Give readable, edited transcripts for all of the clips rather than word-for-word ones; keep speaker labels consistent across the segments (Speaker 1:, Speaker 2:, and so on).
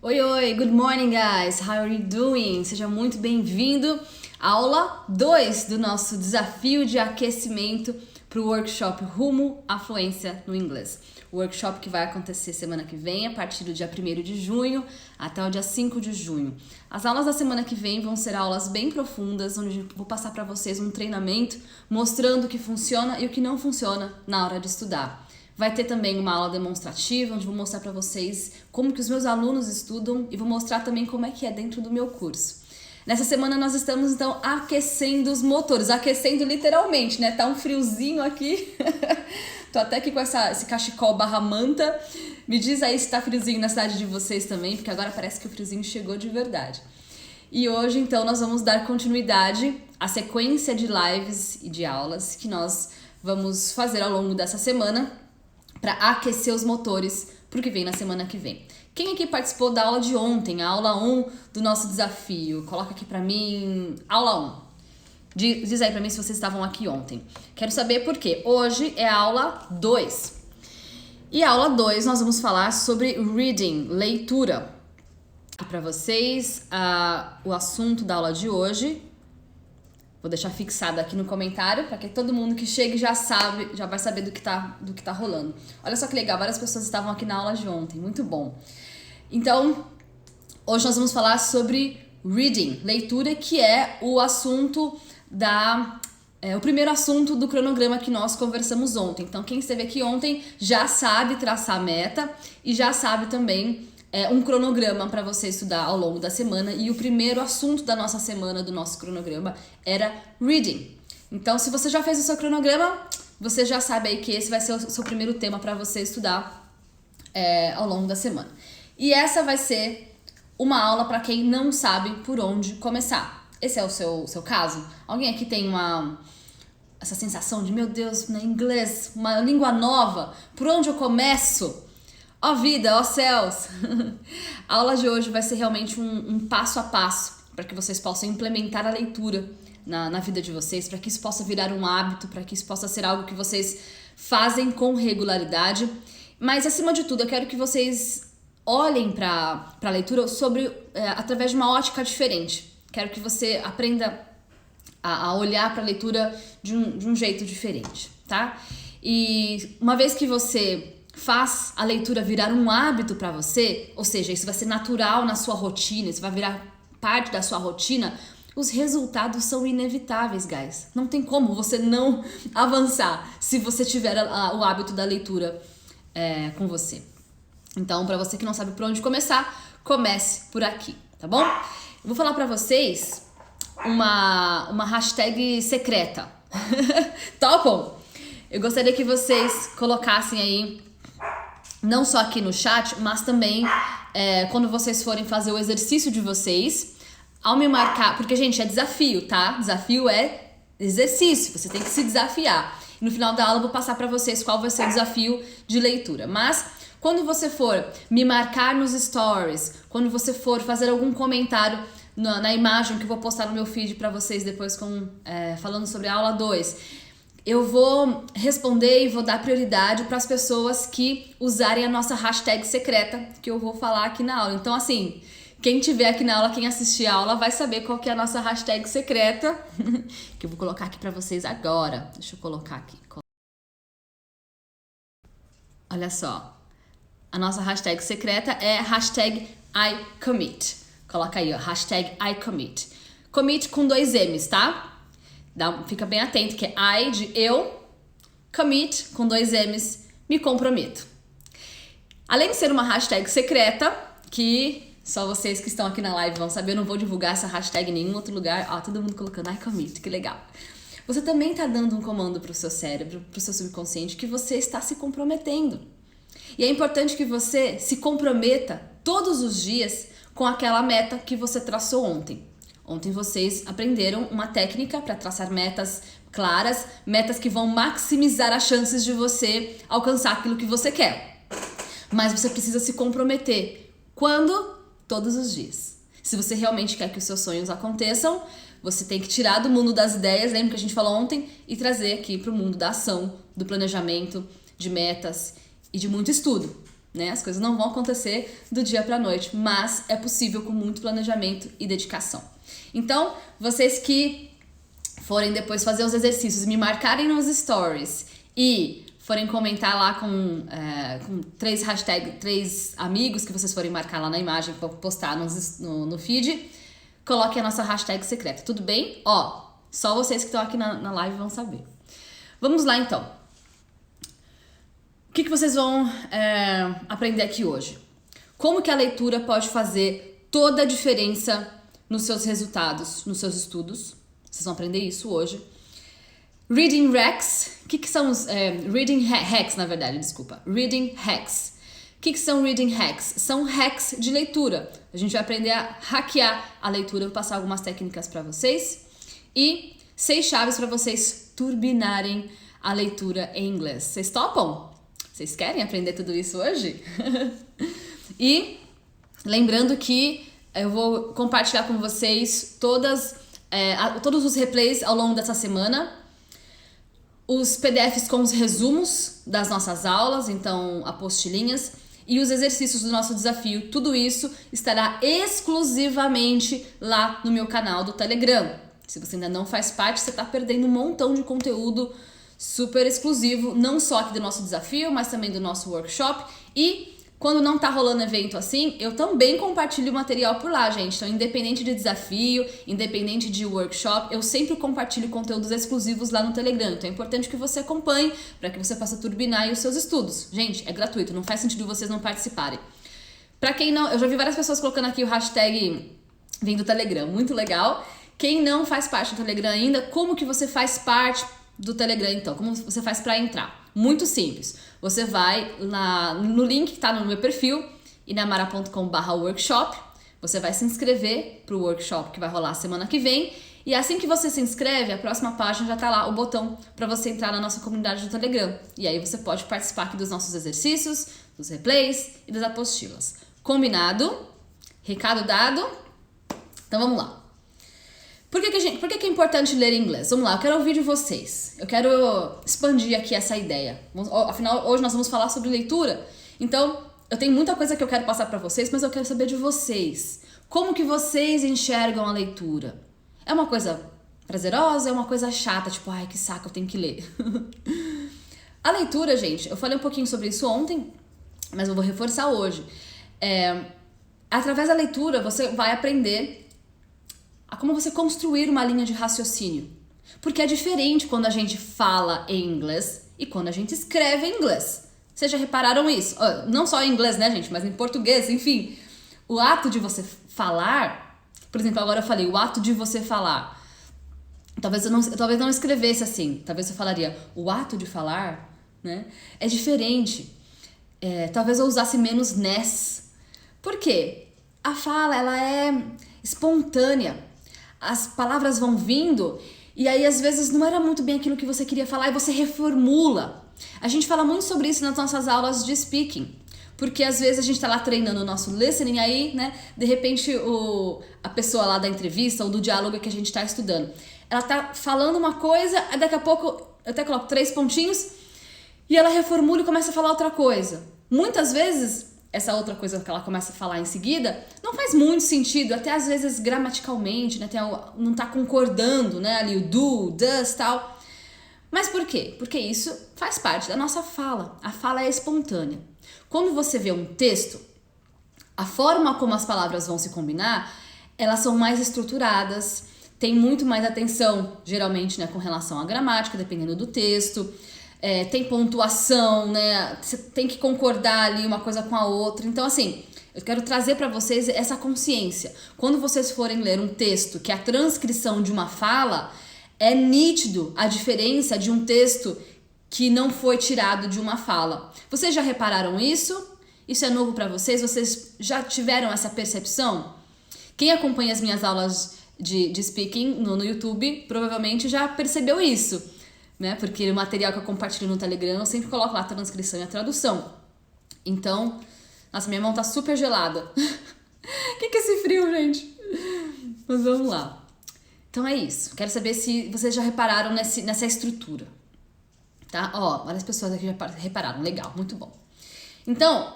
Speaker 1: Oi, oi, good morning guys, how are you doing? Seja muito bem-vindo à aula 2 do nosso desafio de aquecimento para o workshop Rumo à Fluência no Inglês. O workshop que vai acontecer semana que vem, a partir do dia 1º de junho até o dia 5 de junho. As aulas da semana que vem vão ser aulas bem profundas, onde eu vou passar para vocês um treinamento mostrando o que funciona e o que não funciona na hora de estudar. Vai ter também uma aula demonstrativa, onde vou mostrar para vocês como que os meus alunos estudam e vou mostrar também como é que é dentro do meu curso. Nessa semana nós estamos, então, aquecendo os motores, aquecendo literalmente, né? Tá um friozinho aqui, tô até aqui com esse cachecol barra manta. Me diz aí se tá friozinho na cidade de vocês também, porque agora parece que o friozinho chegou de verdade. E hoje, então, nós vamos dar continuidade à sequência de lives e de aulas que nós vamos fazer ao longo dessa semana, para aquecer os motores para o que vem na semana que vem. Quem aqui participou da aula de ontem, a aula 1 do nosso desafio? Coloca aqui para mim, aula 1. Diz aí para mim se vocês estavam aqui ontem. Quero saber por quê. Hoje é a aula 2. E a aula 2 nós vamos falar sobre reading, leitura. Para vocês, o assunto da aula de hoje, vou deixar fixado aqui no comentário para que todo mundo que chegue já vai saber do que tá rolando. Olha só que legal, várias pessoas estavam aqui na aula de ontem, muito bom. Então, hoje nós vamos falar sobre reading, leitura, que é o assunto o primeiro assunto do cronograma que nós conversamos ontem. Então, quem esteve aqui ontem já sabe traçar a meta e já sabe também um cronograma para você estudar ao longo da semana, e o primeiro assunto da nossa semana, do nosso cronograma, era reading. Então, se você já fez o seu cronograma, você já sabe aí que esse vai ser o seu primeiro tema para você estudar ao longo da semana. E essa vai ser uma aula para quem não sabe por onde começar. Esse é o seu caso? Alguém aqui tem essa sensação de, meu Deus, no inglês, uma língua nova, por onde eu começo? Ó vida, ó céus! A aula de hoje vai ser realmente um passo a passo para que vocês possam implementar a leitura na vida de vocês, para que isso possa virar um hábito, para que isso possa ser algo que vocês fazem com regularidade. Mas, acima de tudo, eu quero que vocês olhem para a leitura através de uma ótica diferente. Quero que você aprenda a olhar para a leitura de um jeito diferente, tá? E uma vez que você faz a leitura virar um hábito para você, ou seja, isso vai ser natural na sua rotina, isso vai virar parte da sua rotina, os resultados são inevitáveis, guys. Não tem como você não avançar se você tiver o hábito da leitura com você. Então, para você que não sabe por onde começar, comece por aqui, tá bom? Eu vou falar para vocês uma hashtag secreta. Topam? Eu gostaria que vocês colocassem aí, não só aqui no chat, mas também quando vocês forem fazer o exercício de vocês, ao me marcar, porque, gente, é desafio, tá? Desafio é exercício, você tem que se desafiar. E no final da aula eu vou passar pra vocês qual vai ser o desafio de leitura. Mas, quando você for me marcar nos stories, quando você for fazer algum comentário na imagem que eu vou postar no meu feed pra vocês depois falando sobre a aula 2, eu vou responder e vou dar prioridade para as pessoas que usarem a nossa hashtag secreta, que eu vou falar aqui na aula. Então, assim, quem tiver aqui na aula, quem assistir a aula, vai saber qual que é a nossa hashtag secreta, que eu vou colocar aqui para vocês agora. Deixa eu colocar aqui. Olha só. A nossa hashtag secreta é hashtag ICommit. Coloca aí, ó, hashtag ICommit. Commit com 2 M's, tá? Fica bem atento, que é I de eu, commit com 2 M's, me comprometo. Além de ser uma hashtag secreta, que só vocês que estão aqui na live vão saber, eu não vou divulgar essa hashtag em nenhum outro lugar. Ó, todo mundo colocando I commit, que legal. Você também está dando um comando para o seu cérebro, para o seu subconsciente, que você está se comprometendo. E é importante que você se comprometa todos os dias com aquela meta que você traçou ontem. Ontem vocês aprenderam uma técnica para traçar metas claras, metas que vão maximizar as chances de você alcançar aquilo que você quer. Mas você precisa se comprometer. Quando? Todos os dias. Se você realmente quer que os seus sonhos aconteçam, você tem que tirar do mundo das ideias, lembra que a gente falou ontem, e trazer aqui para o mundo da ação, do planejamento, de metas e de muito estudo. né? As coisas não vão acontecer do dia pra noite, mas é possível com muito planejamento e dedicação. Então, vocês que forem depois fazer os exercícios e me marcarem nos stories e forem comentar lá com 3 hashtags, 3 amigos que vocês forem marcar lá na imagem para postar no feed, coloquem a nossa hashtag secreta, tudo bem? Ó, só vocês que estão aqui na live vão saber. Vamos lá então. O que vocês vão aprender aqui hoje? Como que a leitura pode fazer toda a diferença nos seus resultados, nos seus estudos? Vocês vão aprender isso hoje. Reading hacks. O que são os... reading hacks, na verdade, desculpa. Reading hacks. O que são reading hacks? São hacks de leitura. A gente vai aprender a hackear a leitura. Eu vou passar algumas técnicas para vocês. E 6 chaves para vocês turbinarem a leitura em inglês. Vocês topam? Vocês querem aprender tudo isso hoje? E lembrando que eu vou compartilhar com vocês todos os replays ao longo dessa semana, os PDFs com os resumos das nossas aulas, então apostilinhas, e os exercícios do nosso desafio. Tudo isso estará exclusivamente lá no meu canal do Telegram. Se você ainda não faz parte, você está perdendo um montão de conteúdo super exclusivo, não só aqui do nosso desafio, mas também do nosso workshop. E quando não tá rolando evento assim, eu também compartilho material por lá, gente. Então, independente de desafio, independente de workshop, eu sempre compartilho conteúdos exclusivos lá no Telegram. Então, é importante que você acompanhe para que você possa turbinar aí os seus estudos. Gente, é gratuito, não faz sentido vocês não participarem. Pra quem não... Eu já vi várias pessoas colocando aqui o hashtag vindo do Telegram, muito legal. Quem não faz parte do Telegram ainda, como que você faz parte do Telegram, então? Como você faz para entrar? Muito simples. Você vai no link que está no meu perfil, inamara.com/workshop. Você vai se inscrever para o workshop que vai rolar semana que vem. E assim que você se inscreve, a próxima página já está lá o botão para você entrar na nossa comunidade do Telegram. E aí você pode participar aqui dos nossos exercícios, dos replays e das apostilas. Combinado? Recado dado? Então vamos lá. Por que é importante ler inglês? Vamos lá, eu quero ouvir de vocês. Eu quero expandir aqui essa ideia. Afinal, hoje nós vamos falar sobre leitura. Então, eu tenho muita coisa que eu quero passar para vocês, mas eu quero saber de vocês. Como que vocês enxergam a leitura? É uma coisa prazerosa? É uma coisa chata? Tipo, ai, que saco, eu tenho que ler. A leitura, gente, eu falei um pouquinho sobre isso ontem, mas eu vou reforçar hoje. Através da leitura, você vai aprender a como você construir uma linha de raciocínio. Porque é diferente quando a gente fala em inglês e quando a gente escreve em inglês. Vocês já repararam isso? Não só em inglês, né, gente? Mas em português, enfim. O ato de você falar... Por exemplo, agora eu falei, o ato de você falar. Talvez eu não escrevesse assim. Talvez eu falaria, o ato de falar, né? É diferente. Talvez eu usasse menos ness. Por quê? A fala, ela é espontânea. As palavras vão vindo e aí às vezes não era muito bem aquilo que você queria falar e você reformula. A gente fala muito sobre isso nas nossas aulas de speaking, porque às vezes a gente tá lá treinando o nosso listening, aí, né, de repente a pessoa lá da entrevista ou do diálogo que a gente tá estudando, ela tá falando uma coisa, aí daqui a pouco eu até coloco 3 pontinhos e ela reformula e começa a falar outra coisa. Muitas vezes essa outra coisa que ela começa a falar em seguida, não faz muito sentido, até às vezes gramaticalmente, né, não tá concordando, né, ali o do, does, tal. Mas por quê? Porque isso faz parte da nossa fala. A fala é espontânea. Quando você vê um texto, a forma como as palavras vão se combinar, elas são mais estruturadas, tem muito mais atenção, geralmente, né, com relação à gramática, dependendo do texto. Tem pontuação, né? Você tem que concordar ali uma coisa com a outra. Então, assim, eu quero trazer para vocês essa consciência. Quando vocês forem ler um texto que é a transcrição de uma fala, é nítido a diferença de um texto que não foi tirado de uma fala. Vocês já repararam isso? Isso é novo para vocês? Vocês já tiveram essa percepção? Quem acompanha as minhas aulas de speaking no YouTube provavelmente já percebeu isso. Né? Porque o material que eu compartilho no Telegram eu sempre coloco lá a transcrição e a tradução. Então, nossa, minha mão tá super gelada. Que é esse frio, gente? Mas vamos lá. Então é isso. Quero saber se vocês já repararam nessa estrutura. Tá? Ó, várias pessoas aqui já repararam. Legal, muito bom. Então,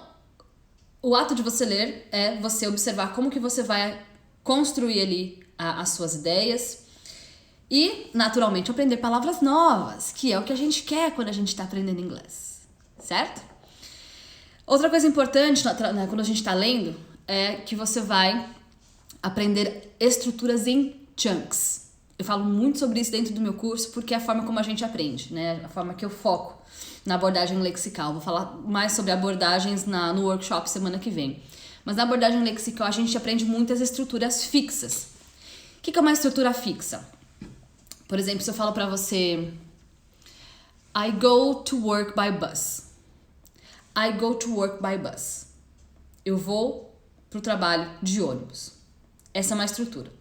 Speaker 1: O ato de você ler é você observar como que você vai construir ali as suas ideias e, naturalmente, aprender palavras novas, que é o que a gente quer quando a gente está aprendendo inglês, certo? Outra coisa importante quando a gente está lendo é que você vai aprender estruturas em chunks. Eu falo muito sobre isso dentro do meu curso porque é a forma como a gente aprende, né? A forma que eu foco na abordagem lexical. Vou falar mais sobre abordagens no workshop semana que vem. Mas na abordagem lexical a gente aprende muitas estruturas fixas. O que é uma estrutura fixa? Por exemplo, se eu falo pra você I go to work by bus. I go to work by bus. Eu vou pro trabalho de ônibus. Essa é uma estrutura.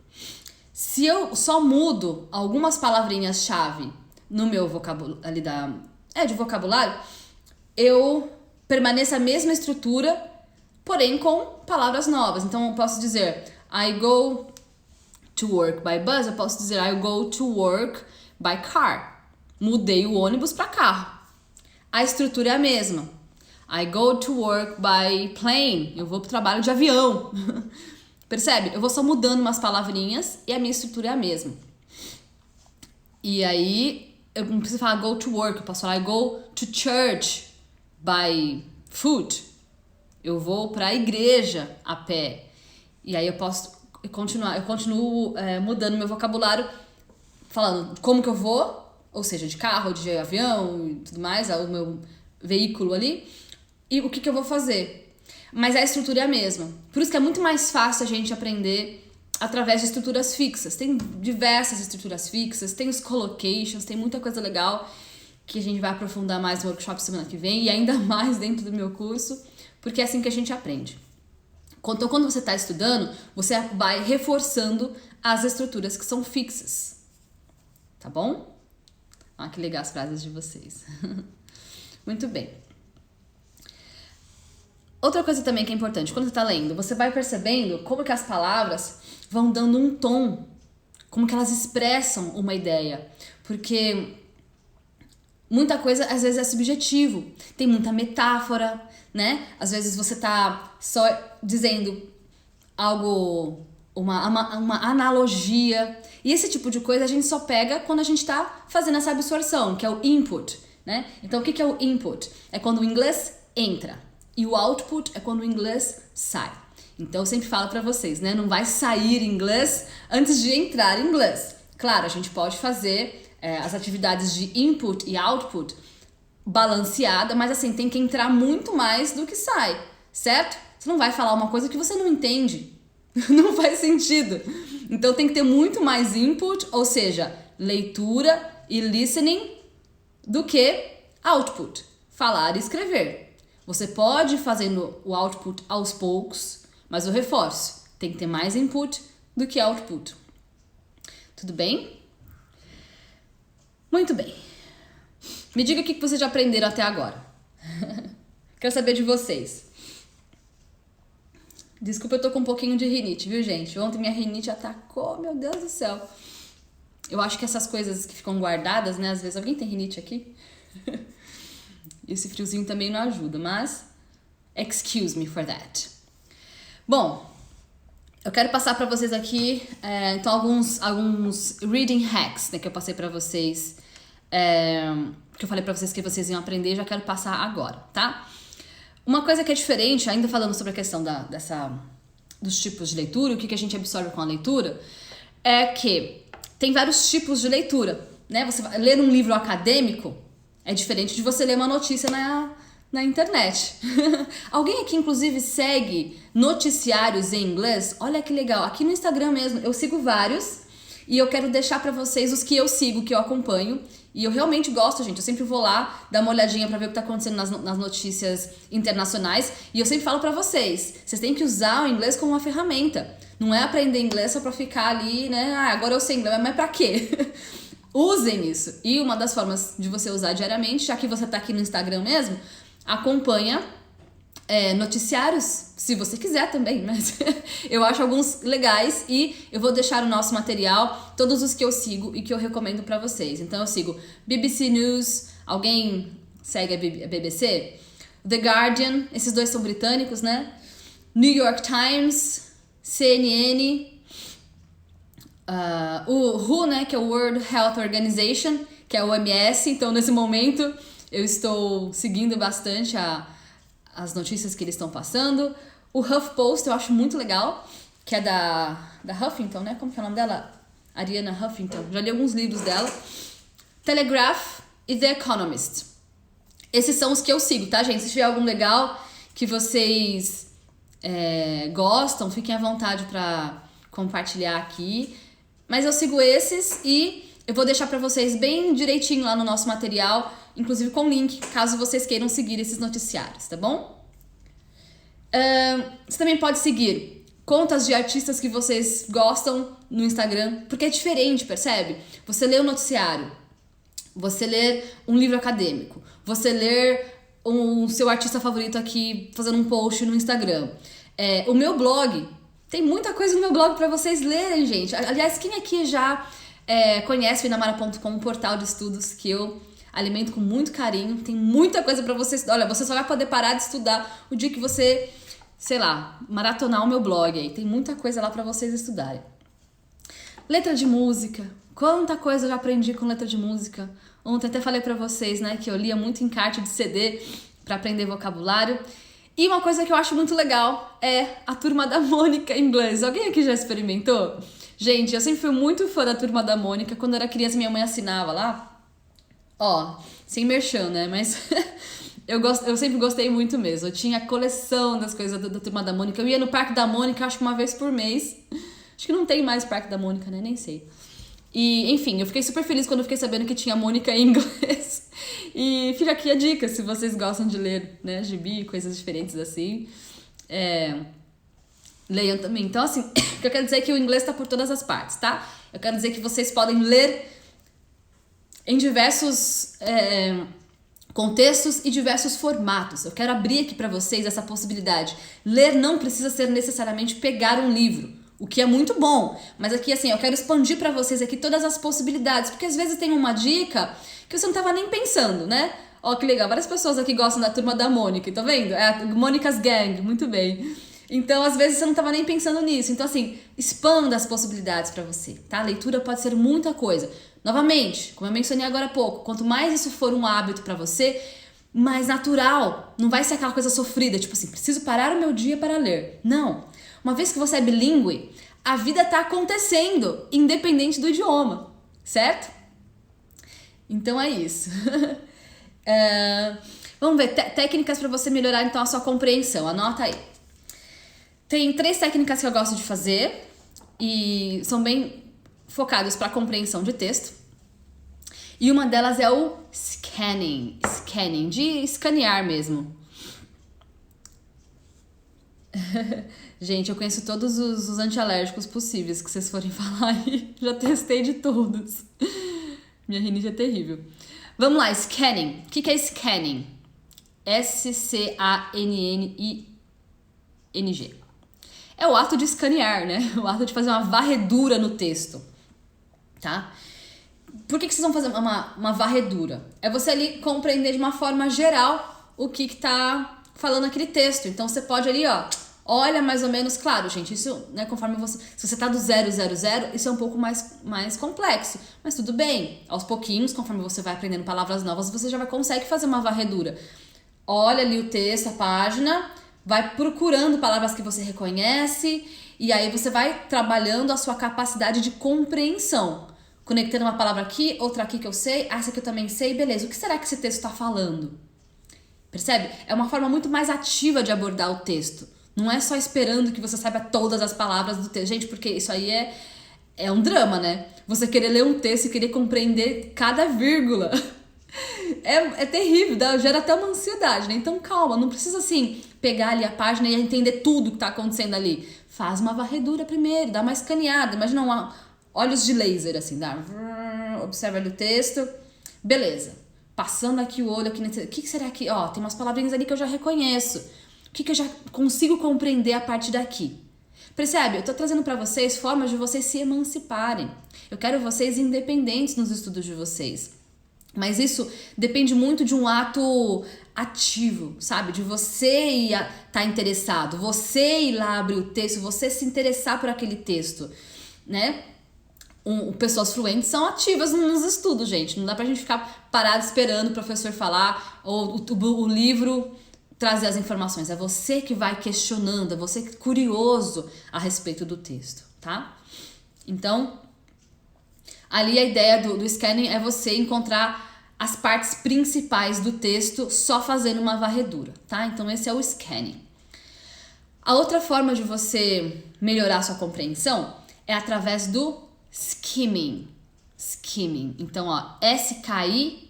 Speaker 1: Se eu só mudo algumas palavrinhas-chave no meu vocabulário, de vocabulário, eu permaneço a mesma estrutura, porém com palavras novas. Então eu posso dizer I go to work by bus, eu posso dizer I go to work by car. Mudei o ônibus para carro. A estrutura é a mesma. I go to work by plane. Eu vou pro trabalho de avião. Percebe? Eu vou só mudando umas palavrinhas e a minha estrutura é a mesma. E aí, eu não preciso falar go to work, eu posso falar I go to church by foot. Eu vou pra igreja a pé. E aí eu continuo mudando meu vocabulário, falando como que eu vou, ou seja, de carro, de avião e tudo mais, o meu veículo ali, e o que eu vou fazer. Mas a estrutura é a mesma. Por isso que é muito mais fácil a gente aprender através de estruturas fixas. Tem diversas estruturas fixas, tem os collocations, tem muita coisa legal que a gente vai aprofundar mais no workshop semana que vem e ainda mais dentro do meu curso, porque é assim que a gente aprende. Então, quando você está estudando, você vai reforçando as estruturas que são fixas. Tá bom? Ah, que legal as frases de vocês. Muito bem. Outra coisa também que é importante, quando você está lendo, você vai percebendo como que as palavras vão dando um tom, como que elas expressam uma ideia. Porque muita coisa, às vezes, é subjetivo. Tem muita metáfora, né? Às vezes você tá só dizendo algo, uma analogia. E esse tipo de coisa a gente só pega quando a gente tá fazendo essa absorção, que é o input, né? Então, o que é o input? É quando o inglês entra. E o output é quando o inglês sai. Então, eu sempre falo pra vocês, né? Não vai sair inglês antes de entrar em inglês. Claro, a gente pode fazer as atividades de input e output balanceada, mas assim, tem que entrar muito mais do que sai, certo? Você não vai falar uma coisa que você não entende. Não faz sentido. Então, tem que ter muito mais input, ou seja, leitura e listening, do que output, falar e escrever. Você pode ir fazendo o output aos poucos, mas eu reforço, tem que ter mais input do que output. Tudo bem? Muito bem. Me diga o que vocês já aprenderam até agora. Quero saber de vocês. Desculpa, eu tô com um pouquinho de rinite, viu, gente? Ontem minha rinite atacou, meu Deus do céu. Eu acho que essas coisas que ficam guardadas, né? Às vezes, alguém tem rinite aqui? Esse friozinho também não ajuda, mas excuse me for that. Bom, eu quero passar para vocês aqui, então, alguns reading hacks, né, que eu passei para vocês, que eu falei para vocês que vocês iam aprender, já quero passar agora, tá? Uma coisa que é diferente, ainda falando sobre a questão dos tipos de leitura, o que a gente absorve com a leitura, é que tem vários tipos de leitura, né? Você vai ler um livro acadêmico, é diferente de você ler uma notícia na internet. Alguém aqui, inclusive, segue noticiários em inglês? Olha que legal. Aqui no Instagram mesmo, eu sigo vários. E eu quero deixar pra vocês os que eu sigo, que eu acompanho. E eu realmente gosto, gente. Eu sempre vou lá dar uma olhadinha pra ver o que tá acontecendo nas notícias internacionais. E eu sempre falo pra vocês têm que usar o inglês como uma ferramenta. Não é aprender inglês só pra ficar ali, né? Ah, agora eu sei inglês, mas pra quê? Usem isso. E uma das formas de você usar diariamente, já que você tá aqui no Instagram mesmo, acompanha noticiários, se você quiser também, mas eu acho alguns legais e eu vou deixar o nosso material, todos os que eu sigo e que eu recomendo pra vocês. Então eu sigo BBC News, alguém segue a BBC? The Guardian, esses dois são britânicos, né? New York Times, CNN, o WHO, né, que é o World Health Organization, que é a OMS. Então, nesse momento, eu estou seguindo bastante as notícias que eles estão passando. O HuffPost eu acho muito legal, que é da Huffington, né? Como que é o nome dela? Arianna Huffington. Já li alguns livros dela. Telegraph e The Economist. Esses são os que eu sigo, tá, gente? Se tiver algum legal que vocês gostam, fiquem à vontade para compartilhar aqui. Mas eu sigo esses e eu vou deixar para vocês bem direitinho lá no nosso material, inclusive com link, caso vocês queiram seguir esses noticiários, tá bom? Você também pode seguir contas de artistas que vocês gostam no Instagram, porque é diferente, percebe? Você lê o noticiário, você lê um livro acadêmico, você ler o seu artista favorito aqui fazendo um post no Instagram. O meu blog, tem muita coisa no meu blog para vocês lerem, gente. Aliás, quem aqui já conhece o Inamara.com, um portal de estudos que eu alimento com muito carinho. Tem muita coisa para vocês. Olha, você só vai poder parar de estudar o dia que você, sei lá, maratonar o meu blog aí. Tem muita coisa lá para vocês estudarem. Letra de música. Quanta coisa eu já aprendi com letra de música. Ontem até falei para vocês, né, que eu lia muito encarte de CD para aprender vocabulário. E uma coisa que eu acho muito legal é a Turma da Mônica em inglês. Alguém aqui já experimentou? Gente, eu sempre fui muito fã da Turma da Mônica. Quando eu era criança, minha mãe assinava lá. Ó, sem merchan, né? Mas eu sempre gostei muito mesmo. Eu tinha a coleção das coisas da Turma da Mônica. Eu ia no Parque da Mônica, acho que uma vez por mês. Acho que não tem mais Parque da Mônica, né? Nem sei. E, enfim, eu fiquei super feliz quando eu fiquei sabendo que tinha Mônica em inglês. E fica aqui a dica, se vocês gostam de ler, né, gibi, coisas diferentes assim. Leiam também. Então, assim, o que eu quero dizer é que o inglês tá por todas as partes, tá? Eu quero dizer que vocês podem ler em diversos contextos e diversos formatos. Eu quero abrir aqui pra vocês essa possibilidade. Ler não precisa ser necessariamente pegar um livro, o que é muito bom, mas aqui assim, eu quero expandir pra vocês aqui todas as possibilidades, porque às vezes tem uma dica que você não tava nem pensando, né? Ó, que legal, várias pessoas aqui gostam da Turma da Mônica, tá vendo? É a Mônica's Gang, muito bem. Então, às vezes você não tava nem pensando nisso. Então, assim, expanda as possibilidades pra você, tá? A leitura pode ser muita coisa. Novamente, como eu mencionei agora há pouco, quanto mais isso for um hábito pra você, mais natural, não vai ser aquela coisa sofrida, tipo assim, preciso parar o meu dia para ler. Não. Uma vez que você é bilíngue, a vida tá acontecendo, independente do idioma, certo? Então é isso. Vamos ver, técnicas para você melhorar então a sua compreensão, anota aí. Tem 3 técnicas que eu gosto de fazer e são bem focadas para compreensão de texto. E uma delas é o scanning, de escanear mesmo. Gente, eu conheço todos os antialérgicos possíveis que vocês forem falar aí. Já testei de todos. Minha rinite é terrível. Vamos lá, scanning. O que é scanning? S-C-A-N-N-I-N-G. É o ato de escanear, né? O ato de fazer uma varredura no texto, tá? Por que vocês vão fazer uma varredura? É você ali compreender de uma forma geral o que tá falando aquele texto. Então você pode ali, ó, olha mais ou menos, claro, gente, isso, né, conforme você, se você tá do 000, isso é um pouco mais complexo, mas tudo bem, aos pouquinhos, conforme você vai aprendendo palavras novas, você já consegue fazer uma varredura. Olha ali o texto, a página, vai procurando palavras que você reconhece e aí você vai trabalhando a sua capacidade de compreensão, conectando uma palavra aqui, outra aqui que eu sei, essa aqui eu também sei, beleza, o que será que esse texto tá falando? Percebe? É uma forma muito mais ativa de abordar o texto. Não é só esperando que você saiba todas as palavras do texto. Gente, porque isso aí é um drama, né? Você querer ler um texto e querer compreender cada vírgula. É terrível, gera até uma ansiedade, né? Então calma, não precisa assim pegar ali a página e entender tudo que tá acontecendo ali. Faz uma varredura primeiro, dá uma escaneada. Imagina olhos de laser, assim, observa ali o texto. Beleza. Passando aqui o olho, aqui o que será que... Ó, tem umas palavrinhas ali que eu já reconheço. O que eu já consigo compreender a partir daqui? Percebe? Eu tô trazendo pra vocês formas de vocês se emanciparem. Eu quero vocês independentes nos estudos de vocês. Mas isso depende muito de um ato ativo, sabe? De você estar interessado, você ir lá abrir o texto, você se interessar por aquele texto, né? Pessoas fluentes são ativas nos estudos, gente. Não dá pra gente ficar parado esperando o professor falar ou o livro trazer as informações. É você que vai questionando, é você que é curioso a respeito do texto, tá? Então, ali a ideia do scanning é você encontrar as partes principais do texto só fazendo uma varredura, tá? Então esse é o scanning. A outra forma de você melhorar a sua compreensão é através do skimming. Skimming. Então, ó, S-K-I-M-M-I-N-G.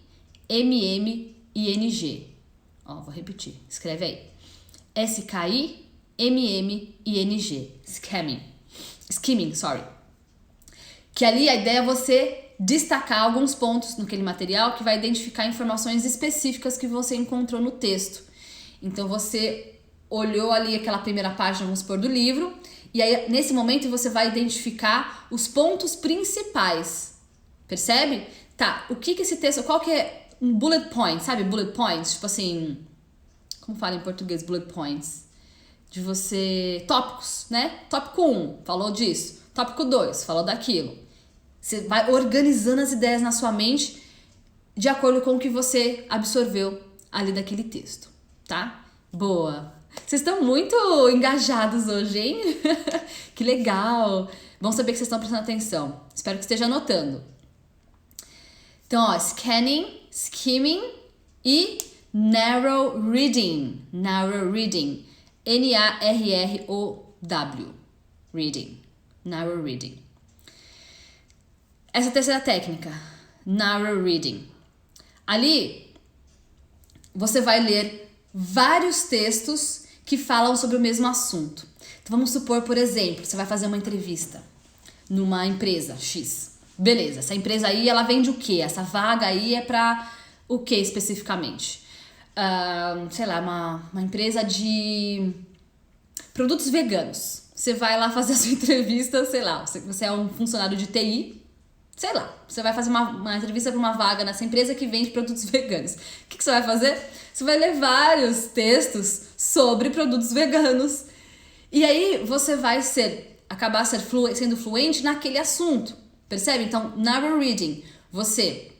Speaker 1: Ó, vou repetir. Escreve aí. S-K-I-M-M-I-N-G. Skimming. Skimming, sorry. Que ali a ideia é você destacar alguns pontos naquele material que vai identificar informações específicas que você encontrou no texto. Então você olhou ali aquela primeira página, vamos supor, do livro, e aí nesse momento você vai identificar os pontos principais. Percebe? Tá, o que esse texto, qual que é um bullet point, sabe? Bullet points, tipo assim, como fala em português bullet points? De você, tópicos, né? Tópico 1, falou disso. Tópico 2, falou daquilo. Você vai organizando as ideias na sua mente de acordo com o que você absorveu ali daquele texto, tá? Boa! Vocês estão muito engajados hoje, hein? Que legal! Bom saber que vocês estão prestando atenção. Espero que esteja anotando. Então, ó, scanning, skimming e narrow reading. Narrow reading. N-A-R-R-O-W. Reading. Narrow reading. Essa terceira técnica, narrow reading. Ali, você vai ler vários textos que falam sobre o mesmo assunto. Então, vamos supor, por exemplo, você vai fazer uma entrevista numa empresa X. Beleza, essa empresa aí, ela vende o quê? Essa vaga aí é pra o quê especificamente? Sei lá, uma empresa de produtos veganos. Você vai lá fazer a sua entrevista, sei lá, você é um funcionário de TI, sei lá, você vai fazer uma entrevista para uma vaga nessa empresa que vende produtos veganos. O que você vai fazer? Você vai ler vários textos sobre produtos veganos. E aí você vai acabar sendo fluente naquele assunto. Percebe? Então, narrow reading. Você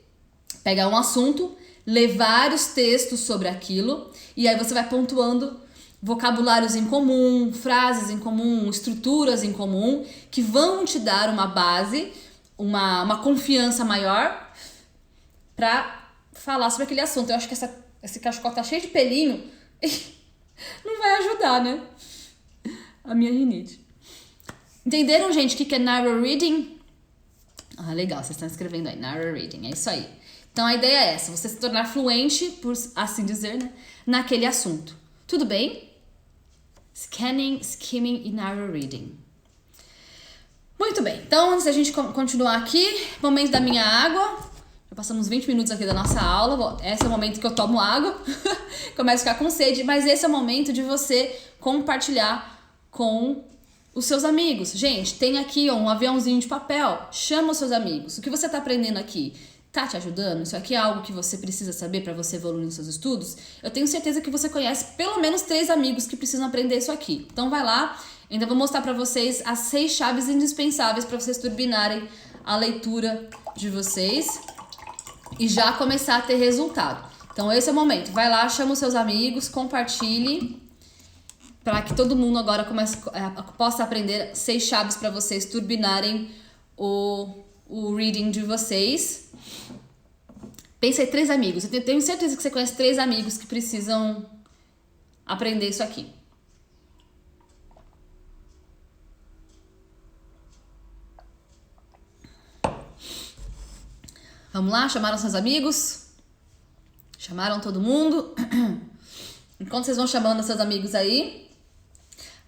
Speaker 1: pega um assunto, lê vários textos sobre aquilo, e aí você vai pontuando vocabulários em comum, frases em comum, estruturas em comum, que vão te dar uma base, uma confiança maior pra falar sobre aquele assunto. Eu acho que esse cachecol tá cheio de pelinho não vai ajudar, né? A minha rinite. Entenderam, gente, o que é narrow reading? Ah, legal, vocês estão escrevendo aí, narrow reading, é isso aí. Então a ideia é essa, você se tornar fluente, por assim dizer, né, naquele assunto. Tudo bem? Scanning, skimming e narrow reading. Muito bem, então antes da gente continuar aqui, momento da minha água. Já passamos 20 minutos aqui da nossa aula. Esse é o momento que eu tomo água, começo a ficar com sede, mas esse é o momento de você compartilhar com os seus amigos. Gente, tem aqui um aviãozinho de papel, chama os seus amigos. O que você está aprendendo aqui tá te ajudando? Isso aqui é algo que você precisa saber para você evoluir nos seus estudos? Eu tenho certeza que você conhece pelo menos 3 amigos que precisam aprender isso aqui. Então vai lá, ainda vou mostrar para vocês as 6 chaves indispensáveis para vocês turbinarem a leitura de vocês e já começar a ter resultado. Então esse é o momento. Vai lá, chama os seus amigos, compartilhe para que todo mundo agora possa aprender 6 chaves para vocês turbinarem o reading de vocês. Pensa em 3 amigos. Eu tenho certeza que você conhece 3 amigos que precisam aprender isso aqui. Vamos lá? Chamaram seus amigos? Chamaram todo mundo? Enquanto vocês vão chamando seus amigos aí,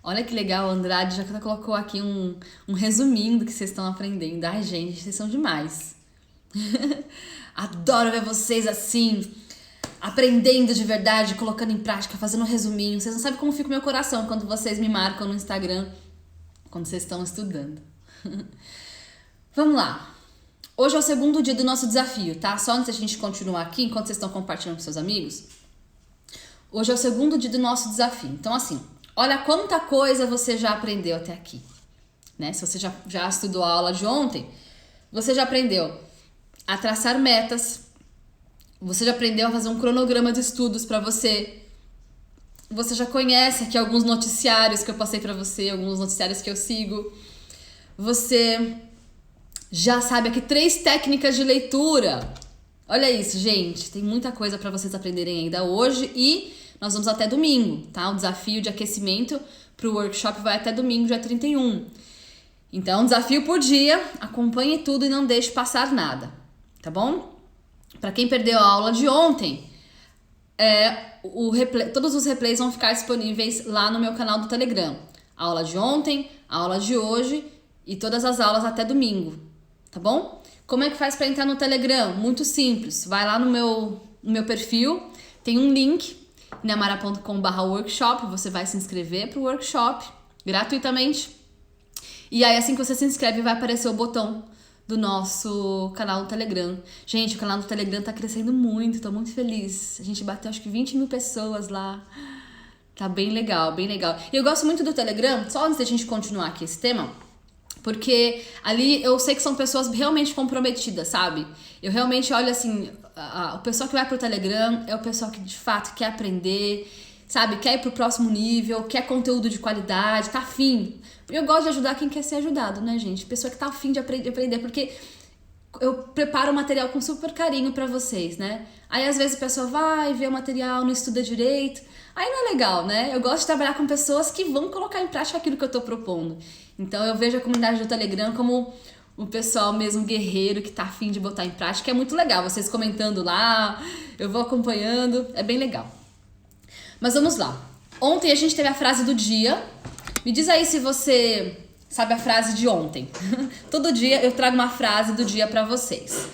Speaker 1: olha que legal, o Andrade já colocou aqui um resuminho do que vocês estão aprendendo. Ai, gente, vocês são demais. Adoro ver vocês assim, aprendendo de verdade, colocando em prática, fazendo um resuminho. Vocês não sabem como fica o meu coração quando vocês me marcam no Instagram, quando vocês estão estudando. Vamos lá. Hoje é o segundo dia do nosso desafio, tá? Só antes da gente continuar aqui, enquanto vocês estão compartilhando com seus amigos. Hoje é o segundo dia do nosso desafio. Então, assim, olha quanta coisa você já aprendeu até aqui, né? Se você já estudou a aula de ontem, você já aprendeu a traçar metas, você já aprendeu a fazer um cronograma de estudos para você. Você já conhece aqui alguns noticiários que eu passei para você, alguns noticiários que eu sigo. Você já sabe aqui 3 técnicas de leitura. Olha isso, gente. Tem muita coisa para vocês aprenderem ainda hoje e nós vamos até domingo, tá? O desafio de aquecimento para o workshop vai até domingo, dia 31. Então, desafio por dia. Acompanhe tudo e não deixe passar nada, tá bom? Para quem perdeu a aula de ontem, todos os replays vão ficar disponíveis lá no meu canal do Telegram. A aula de ontem, a aula de hoje e todas as aulas até domingo. Tá bom? Como é que faz para entrar no Telegram? Muito simples. Vai lá no meu perfil, tem um link, inamara.com/workshop, você vai se inscrever para o workshop gratuitamente. E aí, assim que você se inscreve, vai aparecer o botão do nosso canal do Telegram. Gente, o canal do Telegram tá crescendo muito, tô muito feliz. A gente bateu acho que 20 mil pessoas lá. Tá bem legal, bem legal. E eu gosto muito do Telegram, só antes da gente continuar aqui esse tema, porque ali eu sei que são pessoas realmente comprometidas, sabe? Eu realmente olho assim, o pessoal que vai pro Telegram é o pessoal que de fato quer aprender, sabe? Quer ir pro próximo nível, quer conteúdo de qualidade, tá afim. Eu gosto de ajudar quem quer ser ajudado, né, gente? Pessoa que tá afim de aprender, porque eu preparo o material com super carinho pra vocês, né? Aí às vezes a pessoa vai ver o material, não estuda direito. Aí não é legal, né? Eu gosto de trabalhar com pessoas que vão colocar em prática aquilo que eu tô propondo. Então eu vejo a comunidade do Telegram como o pessoal mesmo guerreiro que tá afim de botar em prática. É muito legal, vocês comentando lá, eu vou acompanhando, é bem legal. Mas vamos lá. Ontem a gente teve a frase do dia. Me diz aí se você sabe a frase de ontem. Todo dia eu trago uma frase do dia pra vocês.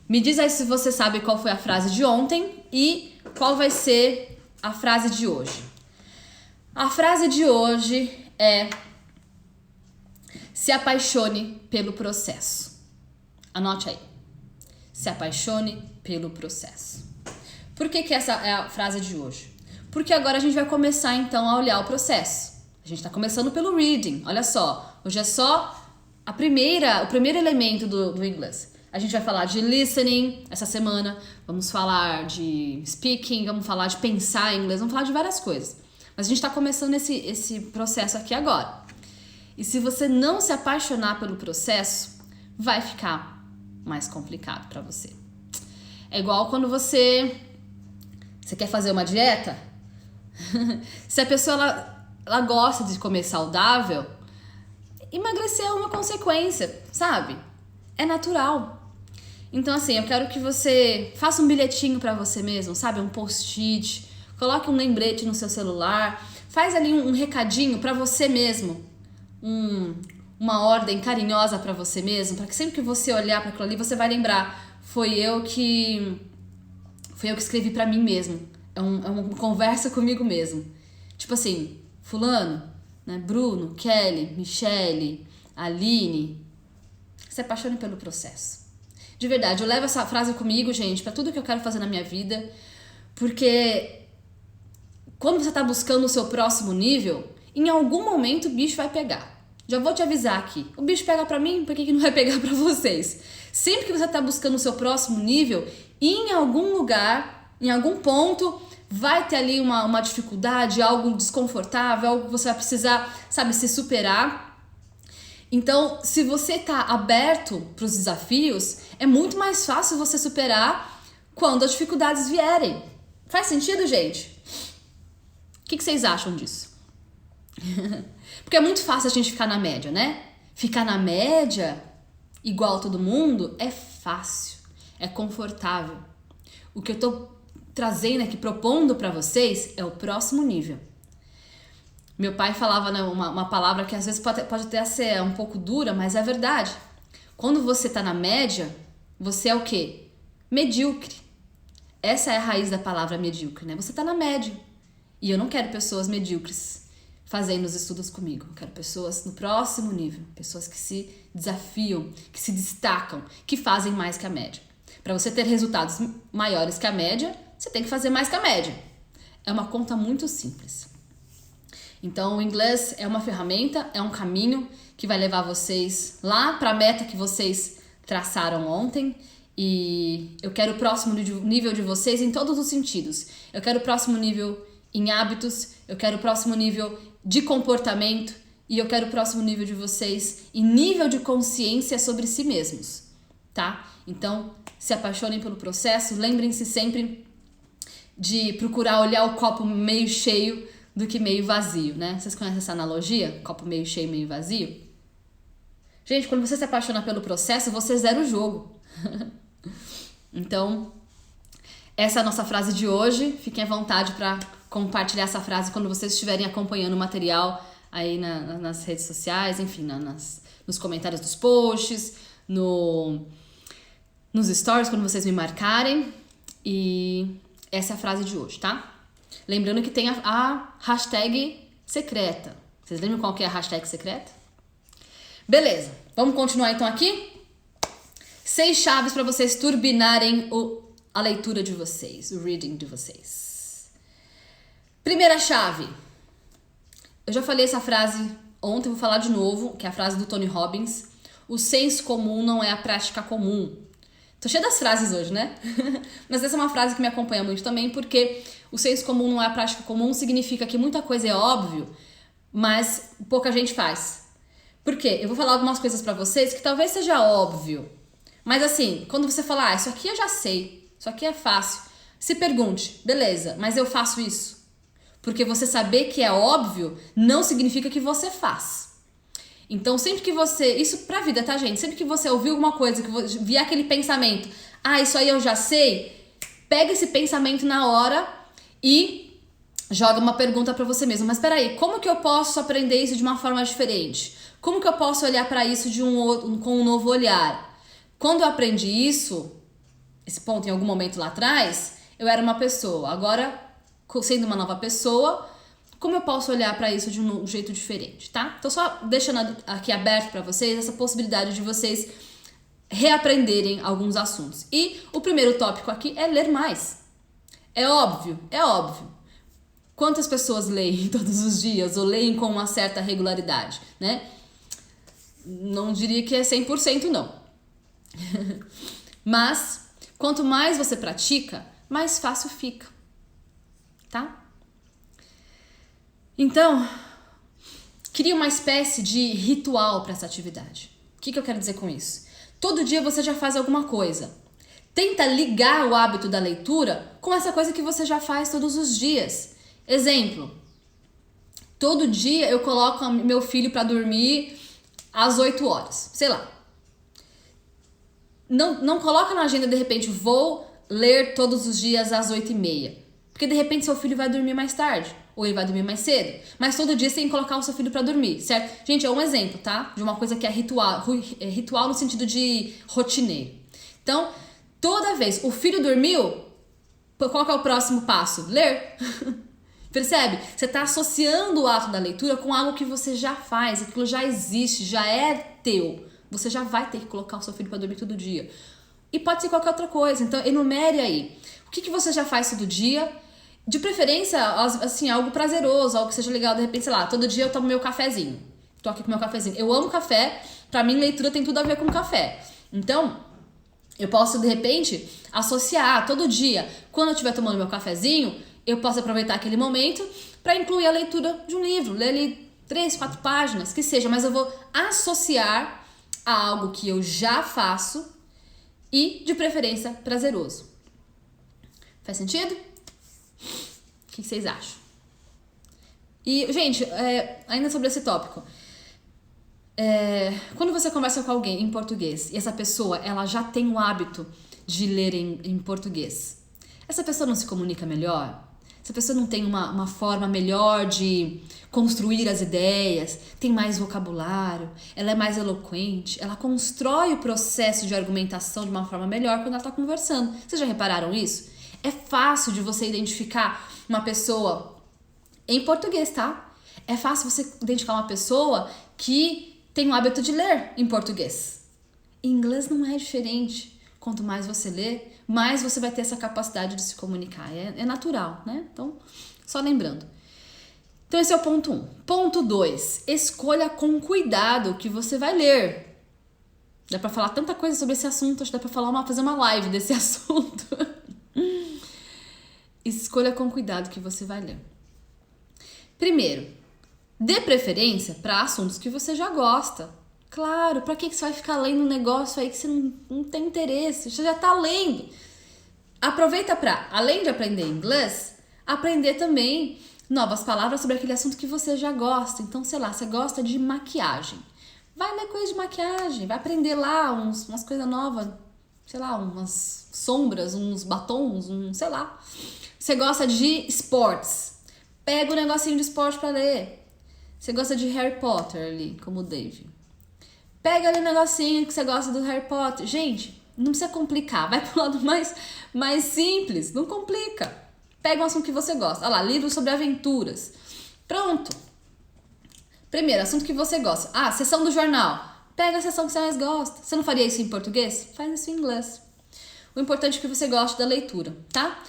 Speaker 1: Me diz aí se você sabe qual foi a frase de ontem e qual vai ser a frase de hoje. A frase de hoje é: se apaixone pelo processo. Anote aí. Se apaixone pelo processo. Por que essa é a frase de hoje? Porque agora a gente vai começar então a olhar o processo. A gente está começando pelo reading. Olha só, hoje é só o primeiro elemento do inglês. A gente vai falar de listening essa semana, vamos falar de speaking, vamos falar de pensar em inglês, vamos falar de várias coisas. Mas a gente está começando esse processo aqui agora. E se você não se apaixonar pelo processo, vai ficar mais complicado para você. É igual quando você quer fazer uma dieta. Se a pessoa ela gosta de comer saudável, emagrecer é uma consequência, sabe? É natural. Então, assim, eu quero que você faça um bilhetinho para você mesmo, sabe? Um post-it, coloque um lembrete no seu celular, faz ali um recadinho para você mesmo, uma ordem carinhosa para você mesmo, para que sempre que você olhar para aquilo ali, você vai lembrar, foi eu que escrevi para mim mesmo. É uma conversa comigo mesmo. Tipo assim, fulano, né? Bruno, Kelly, Michele, Aline, se apaixone pelo processo. De verdade, eu levo essa frase comigo, gente, pra tudo que eu quero fazer na minha vida, porque quando você tá buscando o seu próximo nível, em algum momento o bicho vai pegar. Já vou te avisar aqui, o bicho pega pra mim, por que não vai pegar pra vocês? Sempre que você tá buscando o seu próximo nível, em algum lugar, em algum ponto, vai ter ali uma dificuldade, algo desconfortável, algo que você vai precisar, sabe, se superar. Então, se você tá aberto para os desafios, é muito mais fácil você superar quando as dificuldades vierem. Faz sentido, gente? O que vocês acham disso? Porque é muito fácil a gente ficar na média, né? Ficar na média, igual a todo mundo, é fácil, é confortável. O que eu tô trazendo aqui, propondo para vocês, é o próximo nível. Meu pai falava, né, uma palavra que às vezes pode até ser um pouco dura, mas é verdade. Quando você tá na média, você é o quê? Medíocre. Essa é a raiz da palavra medíocre, né? Você tá na média. E eu não quero pessoas medíocres. fazendo os estudos comigo. Eu quero pessoas no próximo nível, pessoas que se desafiam, que se destacam, que fazem mais que a média. Para você ter resultados maiores que a média, você tem que fazer mais que a média. É uma conta muito simples. Então, o inglês é uma ferramenta, é um caminho que vai levar vocês lá para a meta que vocês traçaram ontem. E eu quero o próximo nível de vocês em todos os sentidos. Eu quero o próximo nível em hábitos, eu quero o próximo nível de comportamento e eu quero o próximo nível de vocês em nível de consciência sobre si mesmos, tá? Então, se apaixonem pelo processo, lembrem-se sempre de procurar olhar o copo meio cheio do que meio vazio, né? Vocês conhecem essa analogia? Copo meio cheio, meio vazio? Gente, quando você se apaixona pelo processo, você zera o jogo. Então, essa é a nossa frase de hoje. Fiquem à vontade para compartilhar essa frase quando vocês estiverem acompanhando o material aí nas redes sociais, enfim, nos comentários dos posts, nos stories, quando vocês me marcarem. E essa é a frase de hoje, tá? Lembrando que tem a hashtag secreta. Vocês lembram qual que é a hashtag secreta? Beleza, vamos continuar então aqui? 6 chaves para vocês turbinarem a leitura de vocês, o reading de vocês. Primeira chave. Eu já falei essa frase ontem, vou falar de novo, que é a frase do Tony Robbins. O senso comum não é a prática comum. Tô cheia das frases hoje, né? Mas essa é uma frase que me acompanha muito também, porque o senso comum não é a prática comum significa que muita coisa é óbvio, mas pouca gente faz. Por quê? Eu vou falar algumas coisas pra vocês que talvez seja óbvio, mas assim, quando você falar, isso aqui eu já sei, isso aqui é fácil, se pergunte, beleza, mas eu faço isso? Porque você saber que é óbvio não significa que você faz. Então, sempre que você... Isso pra vida, tá, gente? Sempre que você ouvir alguma coisa, que vier aquele pensamento, isso aí eu já sei, pega esse pensamento na hora e joga uma pergunta pra você mesmo. Mas peraí, como que eu posso aprender isso de uma forma diferente? Como que eu posso olhar pra isso com um novo olhar? Quando eu aprendi isso, esse ponto em algum momento lá atrás, eu era uma pessoa. Agora, sendo uma nova pessoa, como eu posso olhar para isso de um jeito diferente, tá? Tô só deixando aqui aberto para vocês essa possibilidade de vocês reaprenderem alguns assuntos. E o primeiro tópico aqui é ler mais. É óbvio, é óbvio. Quantas pessoas leem todos os dias ou leem com uma certa regularidade, né? Não diria que é 100% não. Mas, quanto mais você pratica, mais fácil fica, tá? Então, cria uma espécie de ritual para essa atividade. O que eu quero dizer com isso? Todo dia você já faz alguma coisa. Tenta ligar o hábito da leitura com essa coisa que você já faz todos os dias. Exemplo, todo dia eu coloco meu filho para dormir às 8 horas, sei lá. Não coloca na agenda, de repente, vou ler todos os dias às 8h30. Porque de repente seu filho vai dormir mais tarde, ou ele vai dormir mais cedo. Mas todo dia você tem que colocar o seu filho pra dormir, certo? Gente, é um exemplo, tá? De uma coisa que é ritual no sentido de rotineiro. Então, toda vez o filho dormiu, qual que é o próximo passo? Ler. Percebe? Você tá associando o ato da leitura com algo que você já faz, aquilo já existe, já é teu. Você já vai ter que colocar o seu filho pra dormir todo dia. E pode ser qualquer outra coisa, então enumere aí. O que você já faz todo dia? De preferência, assim, algo prazeroso, algo que seja legal, de repente, sei lá, todo dia eu tomo meu cafezinho. Tô aqui com meu cafezinho. Eu amo café, pra mim leitura tem tudo a ver com café. Então, eu posso, de repente, associar todo dia, quando eu estiver tomando meu cafezinho, eu posso aproveitar aquele momento pra incluir a leitura de um livro, ler ali 3, 4 páginas, que seja, mas eu vou associar a algo que eu já faço e, de preferência, prazeroso. Faz sentido? O que vocês acham? E, gente, ainda sobre esse tópico, quando você conversa com alguém em português e essa pessoa ela já tem o hábito de ler em português, essa pessoa não se comunica melhor? Essa pessoa não tem uma forma melhor de construir as ideias, tem mais vocabulário, ela é mais eloquente, ela constrói o processo de argumentação de uma forma melhor quando ela está conversando. Vocês já repararam isso? É fácil de você identificar uma pessoa em português, tá? É fácil você identificar uma pessoa que tem o hábito de ler em português. Em inglês não é diferente. Quanto mais você lê, mais você vai ter essa capacidade de se comunicar. É natural, né? Então, só lembrando. Então, esse é o ponto 1. Ponto 2. Escolha com cuidado o que você vai ler. Dá pra falar tanta coisa sobre esse assunto, acho que dá pra fazer uma live desse assunto. Escolha com cuidado o que você vai ler. Primeiro, dê preferência para assuntos que você já gosta. Claro, pra que você vai ficar lendo um negócio aí que você não tem interesse? Você já tá lendo. Aproveita pra, além de aprender inglês, aprender também novas palavras sobre aquele assunto que você já gosta. Então, sei lá, você gosta de maquiagem. Vai ler coisa de maquiagem, vai aprender lá umas coisas novas, sei lá, umas sombras, uns batons, sei lá. Você gosta de esportes, pega um negocinho de esporte pra ler. Você gosta de Harry Potter ali, como o Dave. Pega ali um negocinho que você gosta do Harry Potter. Gente, não precisa complicar, vai pro lado mais simples, não complica. Pega um assunto que você gosta. Olha lá, livros sobre aventuras. Pronto. Primeiro, assunto que você gosta. Ah, sessão do jornal. Pega a sessão que você mais gosta. Você não faria isso em português? Faz isso em inglês. O importante é que você goste da leitura, tá?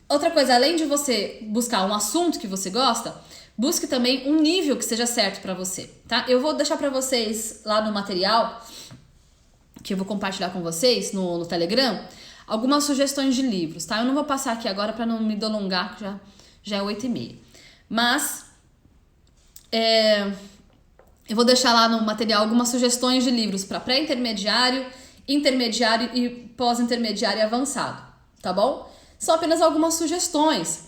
Speaker 1: Outra coisa, além de você buscar um assunto que você gosta, busque também um nível que seja certo pra você, tá? Eu vou deixar pra vocês lá no material, que eu vou compartilhar com vocês no Telegram, algumas sugestões de livros, tá? Eu não vou passar aqui agora pra não me delongar, que já é 8h30. Mas eu vou deixar lá no material algumas sugestões de livros para pré-intermediário, intermediário e pós-intermediário e avançado, tá bom? São apenas algumas sugestões,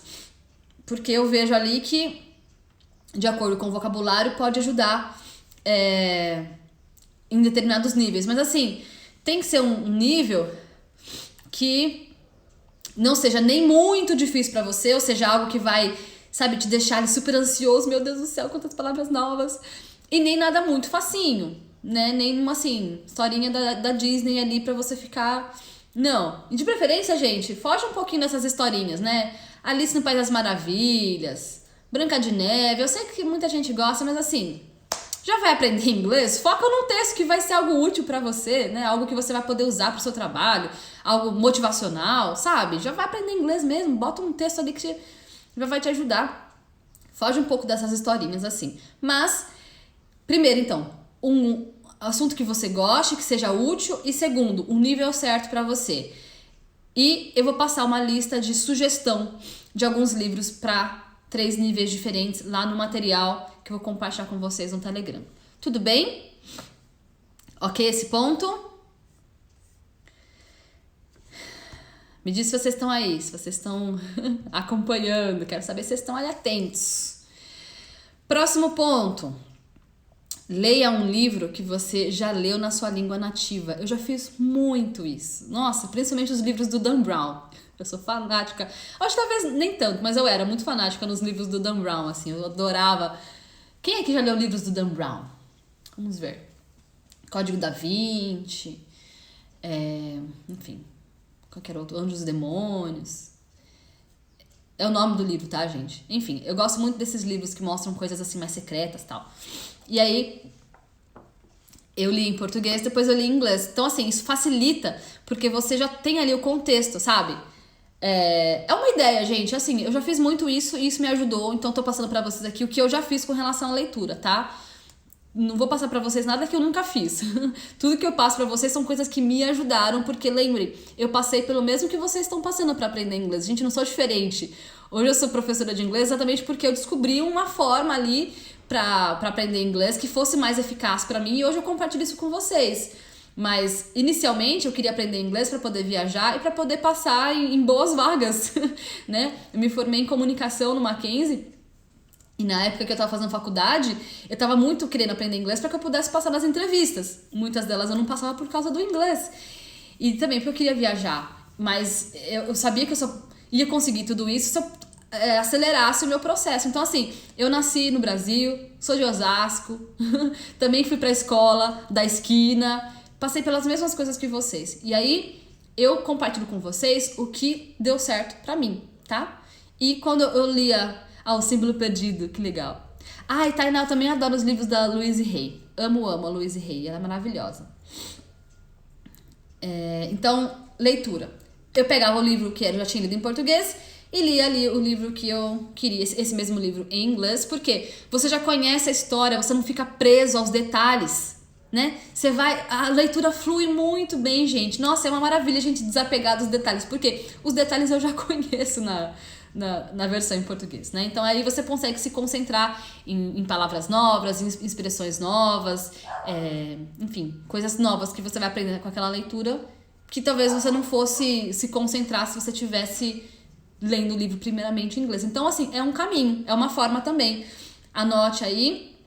Speaker 1: porque eu vejo ali que, de acordo com o vocabulário, pode ajudar em determinados níveis. Mas assim, tem que ser um nível que não seja nem muito difícil para você, ou seja, algo que vai, sabe, te deixar ali super ansioso, meu Deus do céu, quantas palavras novas. E nem nada muito facinho, né? Nem uma, assim, historinha da Disney ali pra você ficar... Não. E de preferência, gente, foge um pouquinho dessas historinhas, né? Alice no País das Maravilhas, Branca de Neve. Eu sei que muita gente gosta, mas assim, já vai aprender inglês? Foca num texto que vai ser algo útil pra você, né? Algo que você vai poder usar pro seu trabalho, algo motivacional, sabe? Já vai aprender inglês mesmo, bota um texto ali que já vai te ajudar. Foge um pouco dessas historinhas, assim. Mas, primeiro, então, um assunto que você goste, que seja útil, e segundo, um nível certo pra você. E eu vou passar uma lista de sugestão de alguns livros para 3 níveis diferentes lá no material que eu vou compartilhar com vocês no Telegram. Tudo bem? Ok esse ponto? Me diz se vocês estão aí, se vocês estão acompanhando. Quero saber se vocês estão ali atentos. Próximo ponto. Leia um livro que você já leu na sua língua nativa. Eu já fiz muito isso. Nossa, principalmente os livros do Dan Brown. Eu sou fanática. Acho que talvez nem tanto, mas eu era muito fanática nos livros do Dan Brown, assim. Eu adorava. Quem aqui já leu livros do Dan Brown? Vamos ver. Código da Vinci. Enfim. Qualquer outro. Anjos e Demônios. É o nome do livro, tá, gente? Enfim, eu gosto muito desses livros que mostram coisas assim mais secretas e tal. E aí, eu li em português, depois eu li em inglês. Então, assim, isso facilita, porque você já tem ali o contexto, sabe? É uma ideia, gente. Assim, eu já fiz muito isso e isso me ajudou. Então, tô passando pra vocês aqui o que eu já fiz com relação à leitura, tá? Não vou passar pra vocês nada que eu nunca fiz. Tudo que eu passo pra vocês são coisas que me ajudaram, porque lembre, eu passei pelo mesmo que vocês estão passando pra aprender inglês. Gente, não sou diferente. Hoje eu sou professora de inglês exatamente porque eu descobri uma forma ali pra aprender inglês que fosse mais eficaz pra mim, e hoje eu compartilho isso com vocês. Mas, inicialmente, eu queria aprender inglês pra poder viajar e pra poder passar em boas vagas, né? Eu me formei em comunicação no Mackenzie, e na época que eu tava fazendo faculdade, eu tava muito querendo aprender inglês pra que eu pudesse passar nas entrevistas. Muitas delas eu não passava por causa do inglês. E também porque eu queria viajar. Mas eu sabia que eu só ia conseguir tudo isso se eu acelerasse o meu processo. Então, assim, eu nasci no Brasil, sou de Osasco, também fui pra escola da esquina, passei pelas mesmas coisas que vocês. E aí, eu compartilho com vocês o que deu certo pra mim, tá? E quando eu lia... o símbolo perdido, que legal. E Tainá, eu também adoro os livros da Louise Hay. Amo a Louise Hay, ela é maravilhosa. Então, leitura. Eu pegava o livro que eu já tinha lido em português e lia ali o livro que eu queria, esse mesmo livro em inglês, porque você já conhece a história, você não fica preso aos detalhes, né? A leitura flui muito bem, gente. Nossa, é uma maravilha a gente desapegar dos detalhes, porque os detalhes eu já conheço na versão em português, né? Então aí você consegue se concentrar em palavras novas, em expressões novas, enfim, coisas novas que você vai aprender com aquela leitura, que talvez você não fosse se concentrar se você tivesse lendo o livro primeiramente em inglês. Então, assim, é um caminho, é uma forma também. Anote aí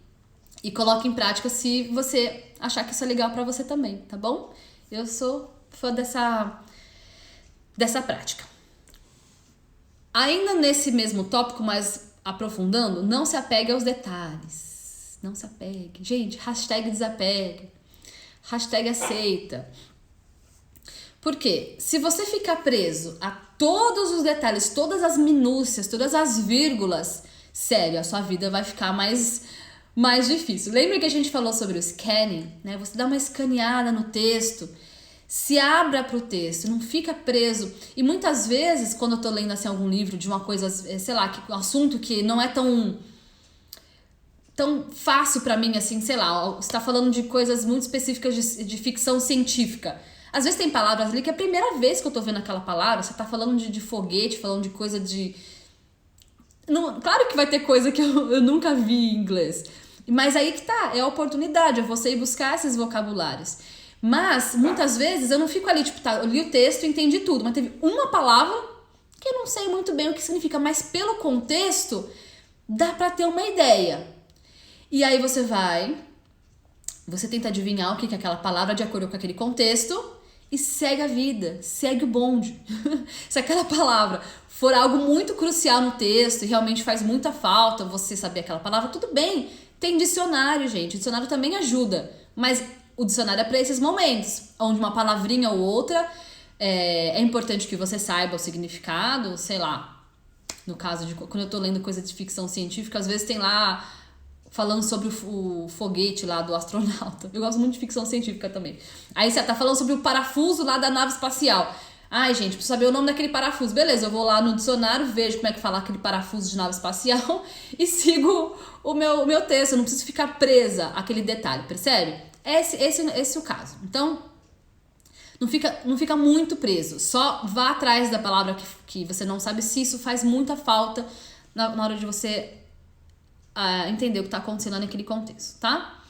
Speaker 1: e coloque em prática se você achar que isso é legal pra você também, tá bom? Eu sou fã dessa prática. Ainda nesse mesmo tópico, mas aprofundando, não se apegue aos detalhes. Não se apegue. Gente, hashtag desapegue. Hashtag aceita. Por quê? Se você ficar preso a todos os detalhes, todas as minúcias, todas as vírgulas, sério, a sua vida vai ficar mais difícil. Lembra que a gente falou sobre o scanning, né? Você dá uma escaneada no texto, se abra para o texto, não fica preso. E muitas vezes, quando eu tô lendo assim, algum livro de uma coisa, sei lá, um assunto que não é tão fácil para mim, assim, sei lá, você tá falando de coisas muito específicas de ficção científica. Às vezes tem palavras ali que é a primeira vez que eu tô vendo aquela palavra, você tá falando de foguete, falando de coisa de... Não, claro que vai ter coisa que eu nunca vi em inglês. Mas aí que tá, é a oportunidade, é você ir buscar esses vocabulários. Mas, muitas vezes, eu não fico ali, tipo, tá, eu li o texto e entendi tudo, mas teve uma palavra que eu não sei muito bem o que significa, mas pelo contexto, dá pra ter uma ideia. E aí você tenta adivinhar o que é aquela palavra de acordo com aquele contexto e segue a vida, segue o bonde. Se aquela palavra for algo muito crucial no texto e realmente faz muita falta você saber aquela palavra, tudo bem. Tem dicionário, gente. O dicionário também ajuda. Mas o dicionário é para esses momentos, onde uma palavrinha ou outra é importante que você saiba o significado, sei lá. No caso de quando eu tô lendo coisa de ficção científica, às vezes tem lá falando sobre o foguete lá do astronauta. Eu gosto muito de ficção científica também. Aí você tá falando sobre o parafuso lá da nave espacial. Ai, gente, preciso saber o nome daquele parafuso. Beleza, eu vou lá no dicionário, vejo como é que fala aquele parafuso de nave espacial e sigo o meu texto. Eu não preciso ficar presa àquele detalhe, percebe? Esse é o caso. Então, não fica muito preso. Só vá atrás da palavra que você não sabe, se isso faz muita falta na hora de você entender o que está acontecendo naquele contexto, tá?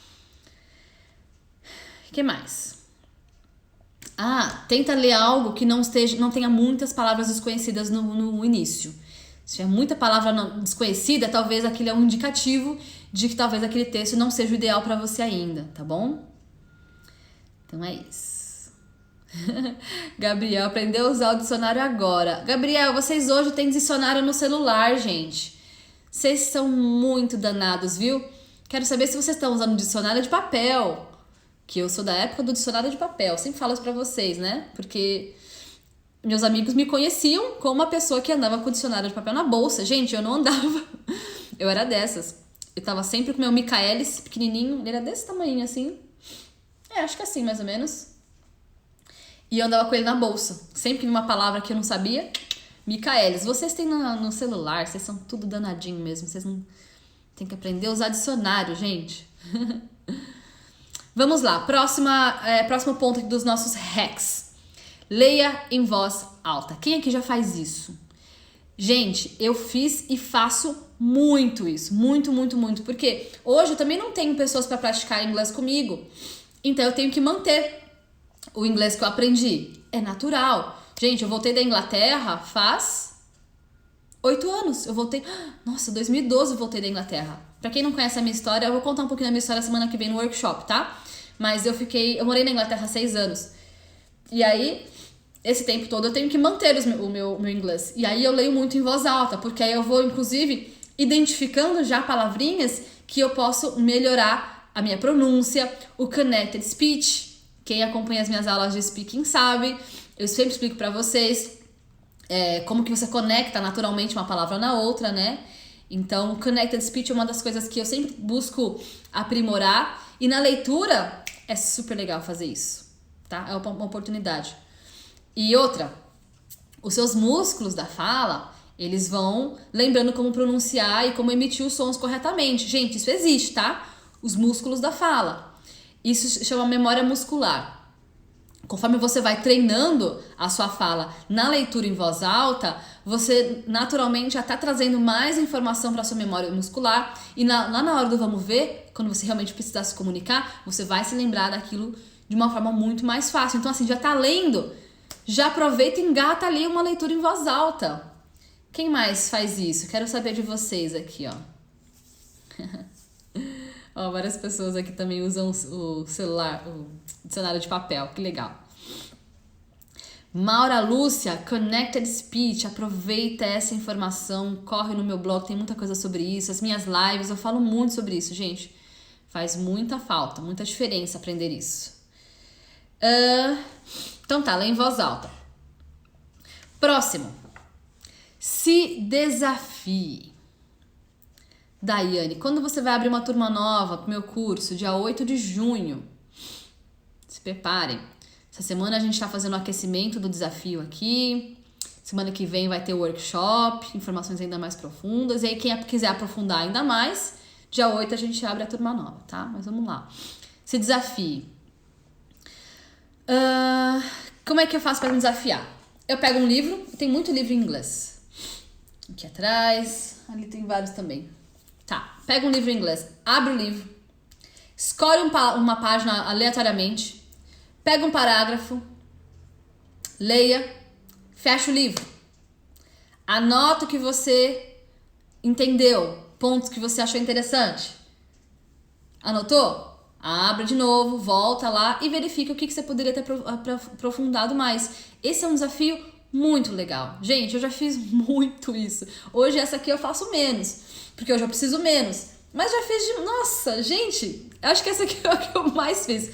Speaker 1: O que mais? Tenta ler algo que não tenha muitas palavras desconhecidas no início. Se tiver muita palavra desconhecida, talvez aquele é um indicativo de que talvez aquele texto não seja o ideal para você ainda, tá bom? Então é isso. Gabriel, aprendeu a usar o dicionário agora. Gabriel, vocês hoje têm dicionário no celular, gente. Vocês são muito danados, viu? Quero saber se vocês estão usando dicionário de papel. Que eu sou da época do dicionário de papel. Sempre falo isso pra vocês, né? Porque meus amigos me conheciam como uma pessoa que andava com dicionário de papel na bolsa. Gente, eu não andava. Eu era dessas. Eu tava sempre com meu Michaelis pequenininho. Ele era desse tamanho, assim. Acho que assim, mais ou menos. E eu andava com ele na bolsa. Sempre que vi uma palavra que eu não sabia... Michaelis, vocês têm no celular, vocês são tudo danadinho mesmo, vocês não tem que aprender a usar dicionário, gente. Vamos lá, próximo ponto aqui dos nossos hacks. Leia em voz alta. Quem aqui já faz isso? Gente, eu fiz e faço muito isso, muito, muito, muito, porque hoje eu também não tenho pessoas para praticar inglês comigo, então eu tenho que manter o inglês que eu aprendi. É natural. Gente, eu voltei da Inglaterra faz 8 anos. Eu voltei... Nossa, 2012 eu voltei da Inglaterra. Pra quem não conhece a minha história, eu vou contar um pouquinho da minha história semana que vem no workshop, tá? Mas eu morei na Inglaterra há 6 anos. E aí, esse tempo todo eu tenho que manter o meu inglês. E aí eu leio muito em voz alta, porque aí eu vou, inclusive, identificando já palavrinhas que eu posso melhorar a minha pronúncia, o connected speech. Quem acompanha as minhas aulas de speaking sabe... Eu sempre explico pra vocês como que você conecta naturalmente uma palavra na outra, né? Então, connected speech é uma das coisas que eu sempre busco aprimorar. E na leitura, é super legal fazer isso, tá? É uma oportunidade. E outra, os seus músculos da fala, eles vão lembrando como pronunciar e como emitir os sons corretamente. Gente, isso existe, tá? Os músculos da fala. Isso se chama memória muscular. Conforme você vai treinando a sua fala na leitura em voz alta, você naturalmente já está trazendo mais informação para a sua memória muscular e lá na hora do vamos ver, quando você realmente precisar se comunicar, você vai se lembrar daquilo de uma forma muito mais fácil. Então assim, já está lendo, já aproveita e engata ali uma leitura em voz alta. Quem mais faz isso? Quero saber de vocês aqui, ó. Ó, várias pessoas aqui também usam o celular, o dicionário de papel, que legal. Maura Lúcia, Connected Speech, aproveita essa informação, corre no meu blog, tem muita coisa sobre isso, as minhas lives, eu falo muito sobre isso, gente. Faz muita falta, muita diferença aprender isso. Então tá, lê em voz alta. Próximo. Se desafie. Daiane, quando você vai abrir uma turma nova pro meu curso, dia 8 de junho, se preparem. Essa semana a gente tá fazendo o aquecimento do desafio aqui. Semana que vem vai ter o workshop, informações ainda mais profundas. E aí quem quiser aprofundar ainda mais, dia 8 a gente abre a turma nova, tá? Mas vamos lá. Se desafie. Como é que eu faço para me desafiar? Eu pego um livro, tem muito livro em inglês. Aqui atrás, ali tem vários também. Tá, pega um livro em inglês, abre o livro, escolhe uma página aleatoriamente, pega um parágrafo, leia, fecha o livro. Anota o que você entendeu, pontos que você achou interessante. Anotou? Abre de novo, volta lá e verifica o que você poderia ter aprofundado mais. Esse é um desafio muito legal. Gente, eu já fiz muito isso. Hoje essa aqui eu faço menos, porque hoje eu preciso menos. Mas já fiz de... Nossa, gente, acho que essa aqui é o que eu mais fiz.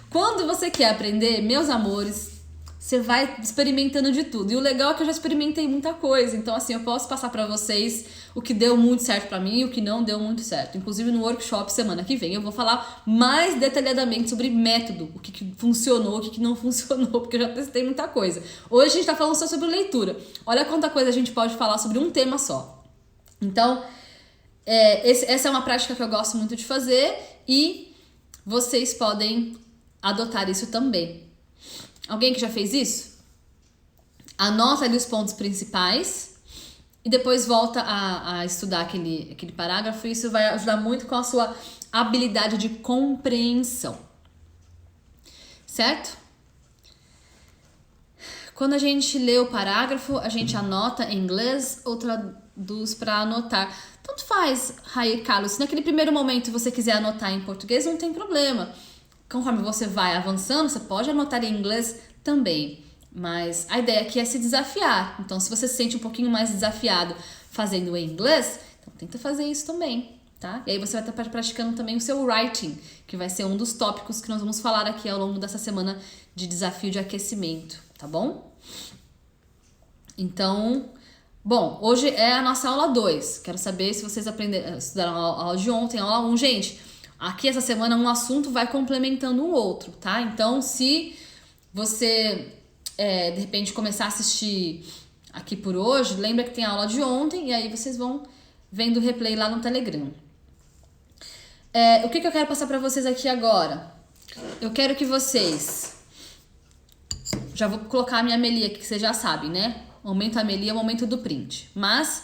Speaker 1: Quando você quer aprender, meus amores, você vai experimentando de tudo. E o legal é que eu já experimentei muita coisa. Então, assim, eu posso passar pra vocês o que deu muito certo pra mim e o que não deu muito certo. Inclusive, no workshop semana que vem, eu vou falar mais detalhadamente sobre método. O que funcionou, o que não funcionou, porque eu já testei muita coisa. Hoje a gente tá falando só sobre leitura. Olha quanta coisa a gente pode falar sobre um tema só. Então, essa é uma prática que eu gosto muito de fazer e vocês podem adotar isso também. Alguém que já fez isso? Anota ali os pontos principais e depois volta a estudar aquele parágrafo. Isso vai ajudar muito com a sua habilidade de compreensão. Certo? Quando a gente lê o parágrafo, a gente anota em inglês ou traduz para anotar. Tanto faz, Raí Carlos. Se naquele primeiro momento você quiser anotar em português, não tem problema. Conforme você vai avançando, você pode anotar em inglês também. Mas a ideia aqui é se desafiar. Então, se você se sente um pouquinho mais desafiado fazendo em inglês, então tenta fazer isso também, tá? E aí você vai estar praticando também o seu writing, que vai ser um dos tópicos que nós vamos falar aqui ao longo dessa semana de desafio de aquecimento, tá bom? Então, bom, hoje é a nossa aula 2. Quero saber se vocês estudaram a aula de ontem, a aula 1. Gente, aqui essa semana um assunto vai complementando o outro, tá? Então, se você, de repente, começar a assistir aqui por hoje, lembra que tem a aula de ontem e aí vocês vão vendo o replay lá no Telegram. O que eu quero passar pra vocês aqui agora? Eu quero que vocês... Já vou colocar a minha Amelie aqui, que vocês já sabem, né? Momento Amelie é o momento do print. Mas,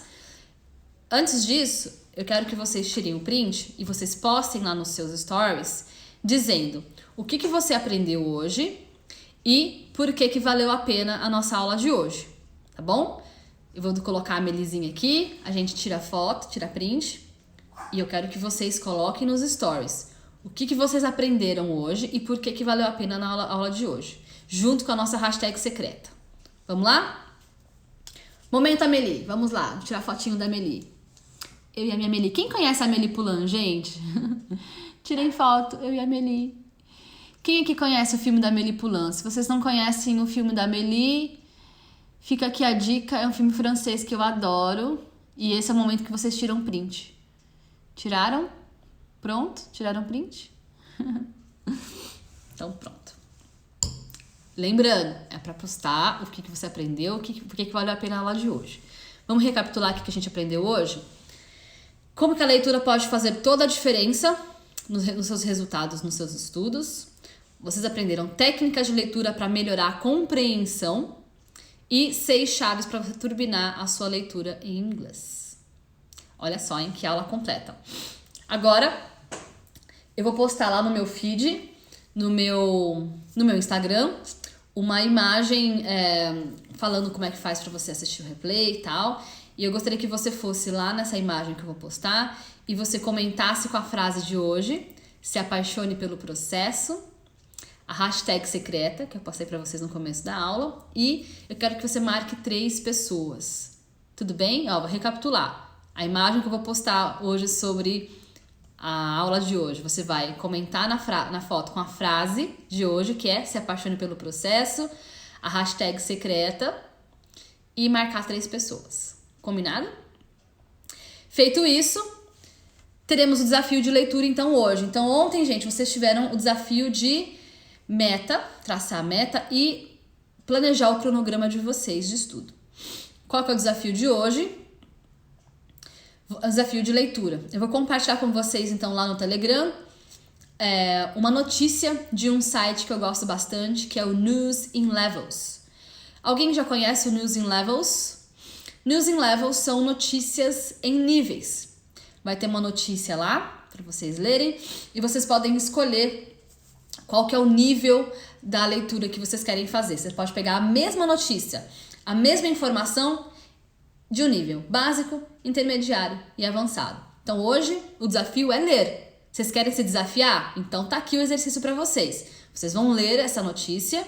Speaker 1: antes disso, eu quero que vocês tirem o print e vocês postem lá nos seus stories dizendo o que você aprendeu hoje e por que valeu a pena a nossa aula de hoje, tá bom? Eu vou colocar a Melizinha aqui, a gente tira foto, tira print e eu quero que vocês coloquem nos stories o que vocês aprenderam hoje e por que valeu a pena na aula de hoje, junto com a nossa hashtag secreta. Vamos lá? Momento Amelie, vamos lá, vou tirar a fotinho da Amelie. Eu e a minha Amelie. Quem conhece a Amelie Poulain, gente? Tirem foto, eu e a Amelie. Quem aqui conhece o filme da Amélie Poulain? Se vocês não conhecem o filme da Amélie, fica aqui a dica. É um filme francês que eu adoro. E esse é o momento que vocês tiram print. Tiraram? Pronto? Tiraram print? Então, pronto. Lembrando, é para postar o que você aprendeu, por que valeu a pena a aula de hoje. Vamos recapitular o que a gente aprendeu hoje? Como que a leitura pode fazer toda a diferença nos seus resultados, nos seus estudos. Vocês aprenderam técnicas de leitura para melhorar a compreensão e 6 chaves para turbinar a sua leitura em inglês. Olha só, hein? Que aula completa. Agora, eu vou postar lá no meu feed, no meu Instagram, uma imagem falando como é que faz para você assistir o replay e tal. E eu gostaria que você fosse lá nessa imagem que eu vou postar e você comentasse com a frase de hoje, se apaixone pelo processo, a hashtag secreta, que eu passei para vocês no começo da aula, e eu quero que você marque 3 pessoas. Tudo bem? Ó, vou recapitular. A imagem que eu vou postar hoje sobre a aula de hoje, você vai comentar na foto com a frase de hoje, que é se apaixone pelo processo, a hashtag secreta e marcar 3 pessoas. Combinado? Feito isso, teremos o desafio de leitura então hoje. Então ontem, gente, vocês tiveram o desafio de traçar a meta e planejar o cronograma de vocês de estudo. Qual que é o desafio de hoje? O desafio de leitura. Eu vou compartilhar com vocês então lá no Telegram uma notícia de um site que eu gosto bastante, que é o News in Levels. Alguém já conhece o News in Levels? News in Levels são notícias em níveis. Vai ter uma notícia lá para vocês lerem e vocês podem escolher qual que é o nível da leitura que vocês querem fazer. Você pode pegar a mesma notícia, a mesma informação de um nível básico, intermediário e avançado. Então hoje o desafio é ler. Vocês querem se desafiar? Então tá aqui o exercício para vocês. Vocês vão ler essa notícia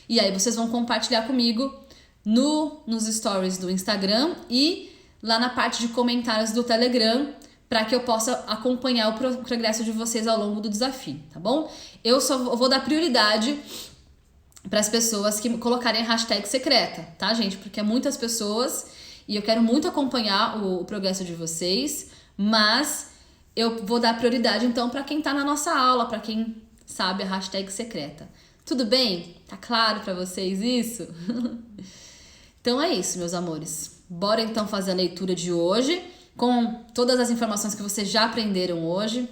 Speaker 1: e aí vocês vão compartilhar comigo nos stories do Instagram e lá na parte de comentários do Telegram, para que eu possa acompanhar o progresso de vocês ao longo do desafio, tá bom? Eu só vou dar prioridade para as pessoas que colocarem a hashtag secreta, tá, gente? Porque é muitas pessoas e eu quero muito acompanhar o progresso de vocês, mas eu vou dar prioridade então para quem tá na nossa aula, para quem sabe a hashtag secreta. Tudo bem? Tá claro para vocês isso? Então é isso, meus amores. Bora então fazer a leitura de hoje com todas as informações que vocês já aprenderam hoje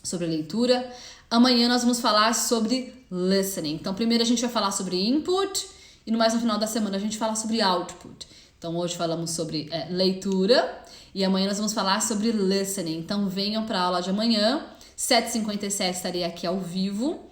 Speaker 1: sobre leitura. Amanhã nós vamos falar sobre listening. Então primeiro a gente vai falar sobre input e no final da semana a gente fala sobre output. Então hoje falamos sobre leitura e amanhã nós vamos falar sobre listening. Então venham para a aula de amanhã, 7h57 estarei aqui ao vivo.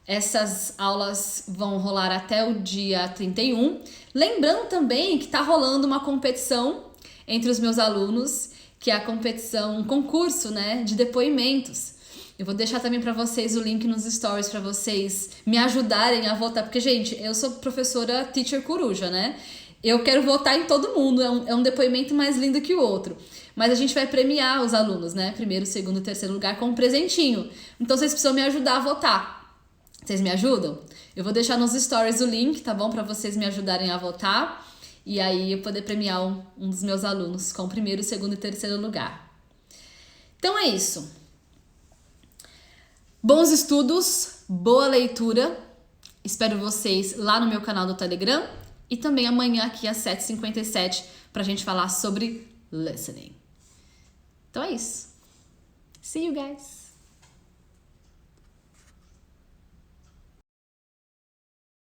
Speaker 1: Essas aulas vão rolar até o dia 31. Lembrando também que está rolando uma competição entre os meus alunos, que é a competição, um concurso, né, de depoimentos. Eu vou deixar também para vocês o link nos stories para vocês me ajudarem a votar, porque, gente, eu sou professora teacher coruja, né? Eu quero votar em todo mundo, é um depoimento mais lindo que o outro. Mas a gente vai premiar os alunos, né? Primeiro, segundo e terceiro lugar com um presentinho. Então vocês precisam me ajudar a votar. Vocês me ajudam? Eu vou deixar nos stories o link, tá bom? Para vocês me ajudarem a votar. E aí eu poder premiar um dos meus alunos com o primeiro, segundo e terceiro lugar. Então é isso. Bons estudos, boa leitura. Espero vocês lá no meu canal do Telegram. E também amanhã aqui às 7h57 pra gente falar sobre listening. Então é isso. See you guys!